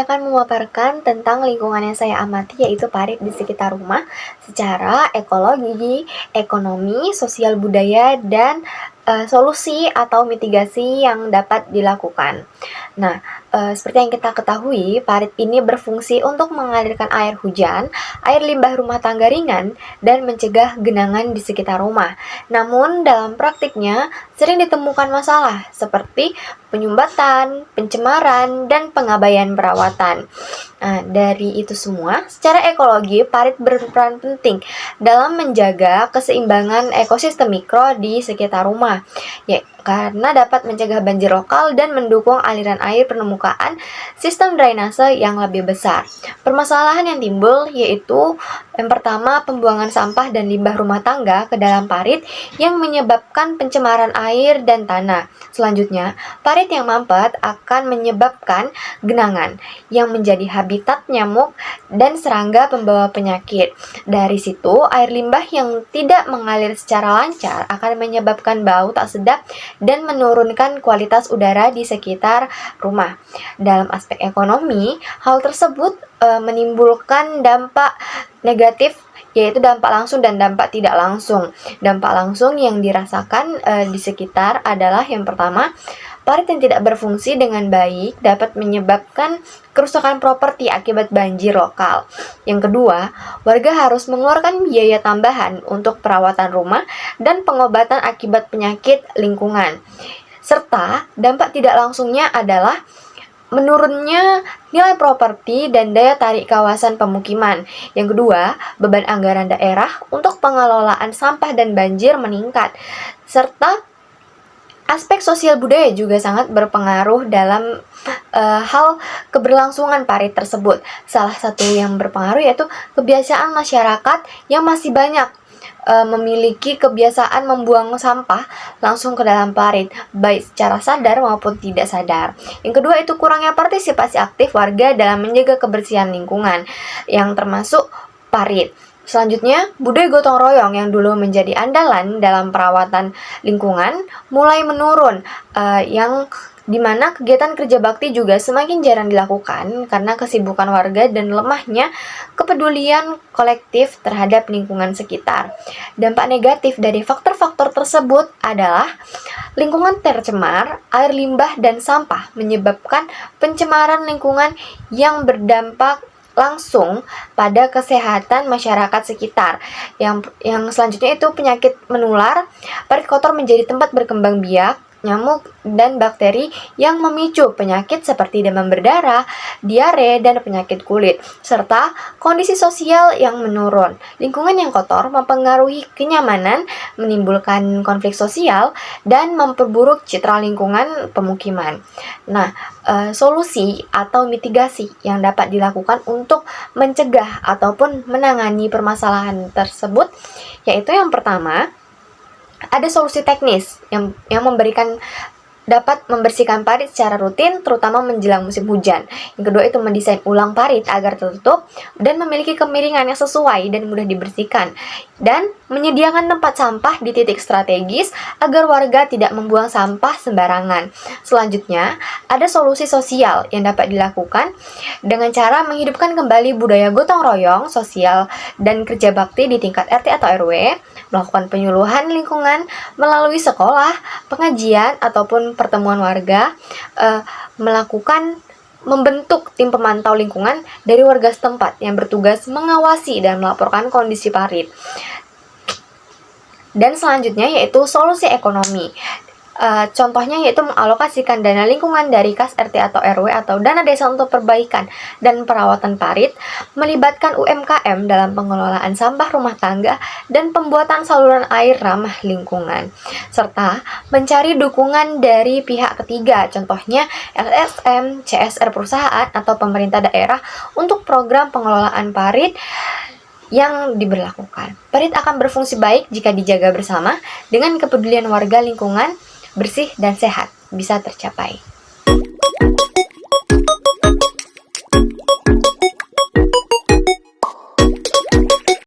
saya akan memaparkan tentang lingkungan yang saya amati, yaitu parit di sekitar rumah secara ekologi, ekonomi, sosial budaya, dan solusi atau mitigasi yang dapat dilakukan. Nah, seperti yang kita ketahui, parit ini berfungsi untuk mengalirkan air hujan, air limbah rumah tangga ringan, dan mencegah genangan di sekitar rumah. Namun, dalam praktiknya sering ditemukan masalah seperti penyumbatan, pencemaran, dan pengabaian perawatan. Nah, dari itu semua, secara ekologi, parit berperan penting dalam menjaga keseimbangan ekosistem mikro di sekitar rumah, ya, karena dapat mencegah banjir lokal dan mendukung aliran air permukaan sistem drainase yang lebih besar. Permasalahan yang timbul yaitu yang pertama, pembuangan sampah dan limbah rumah tangga ke dalam parit yang menyebabkan pencemaran air dan tanah. Selanjutnya, parit yang mampet akan menyebabkan genangan yang menjadi habitat nyamuk dan serangga pembawa penyakit. Dari situ, air limbah yang tidak mengalir secara lancar akan menyebabkan bau tak sedap dan menurunkan kualitas udara di sekitar rumah. Dalam aspek ekonomi, hal tersebut menimbulkan dampak negatif, yaitu dampak langsung dan dampak tidak langsung. Dampak langsung yang dirasakan di sekitar adalah yang pertama, parit yang tidak berfungsi dengan baik dapat menyebabkan kerusakan properti akibat banjir lokal. Yang kedua, warga harus mengeluarkan biaya tambahan untuk perawatan rumah dan pengobatan akibat penyakit lingkungan. Serta dampak tidak langsungnya adalah menurunnya nilai properti dan daya tarik kawasan pemukiman. Yang kedua, beban anggaran daerah untuk pengelolaan sampah dan banjir meningkat. Serta aspek sosial budaya juga sangat berpengaruh dalam hal keberlangsungan parit tersebut. Salah satu yang berpengaruh yaitu kebiasaan masyarakat yang masih banyak memiliki kebiasaan membuang sampah langsung ke dalam parit, baik secara sadar maupun tidak sadar. Yang kedua itu kurangnya partisipasi aktif warga dalam menjaga kebersihan lingkungan, yang termasuk parit. Selanjutnya, budaya gotong royong yang dulu menjadi andalan dalam perawatan lingkungan mulai menurun, yang dimana kegiatan kerja bakti juga semakin jarang dilakukan karena kesibukan warga dan lemahnya kepedulian kolektif terhadap lingkungan sekitar. Dampak negatif dari faktor-faktor tersebut adalah lingkungan tercemar, air limbah dan sampah menyebabkan pencemaran lingkungan yang berdampak langsung pada kesehatan masyarakat sekitar. Yang selanjutnya itu penyakit menular. Parit kotor menjadi tempat berkembang biak, nyamuk, dan bakteri yang memicu penyakit seperti demam berdarah, diare, dan penyakit kulit, serta kondisi sosial yang menurun. Lingkungan yang kotor mempengaruhi kenyamanan, menimbulkan konflik sosial, dan memperburuk citra lingkungan pemukiman. Nah, solusi atau mitigasi yang dapat dilakukan untuk mencegah ataupun menangani permasalahan tersebut, yaitu yang pertama, ada solusi teknis yang dapat membersihkan parit secara rutin, terutama menjelang musim hujan. Yang kedua itu mendesain ulang parit agar tertutup dan memiliki kemiringan yang sesuai dan mudah dibersihkan. Dan menyediakan tempat sampah di titik strategis agar warga tidak membuang sampah sembarangan. Selanjutnya, ada solusi sosial yang dapat dilakukan dengan cara menghidupkan kembali budaya gotong royong, sosial, dan kerja bakti di tingkat RT atau RW, melakukan penyuluhan lingkungan melalui sekolah, pengajian, ataupun pertemuan warga, membentuk tim pemantau lingkungan dari warga setempat yang bertugas mengawasi dan melaporkan kondisi parit. Dan selanjutnya yaitu solusi ekonomi. Contohnya yaitu mengalokasikan dana lingkungan dari kas RT atau RW atau dana desa untuk perbaikan dan perawatan parit, melibatkan UMKM dalam pengelolaan sampah rumah tangga dan pembuatan saluran air ramah lingkungan, serta mencari dukungan dari pihak ketiga, contohnya LSM, CSR perusahaan atau pemerintah daerah untuk program pengelolaan parit yang diberlakukan. Parit akan berfungsi baik jika dijaga bersama dengan kepedulian warga, lingkungan bersih dan sehat bisa tercapai.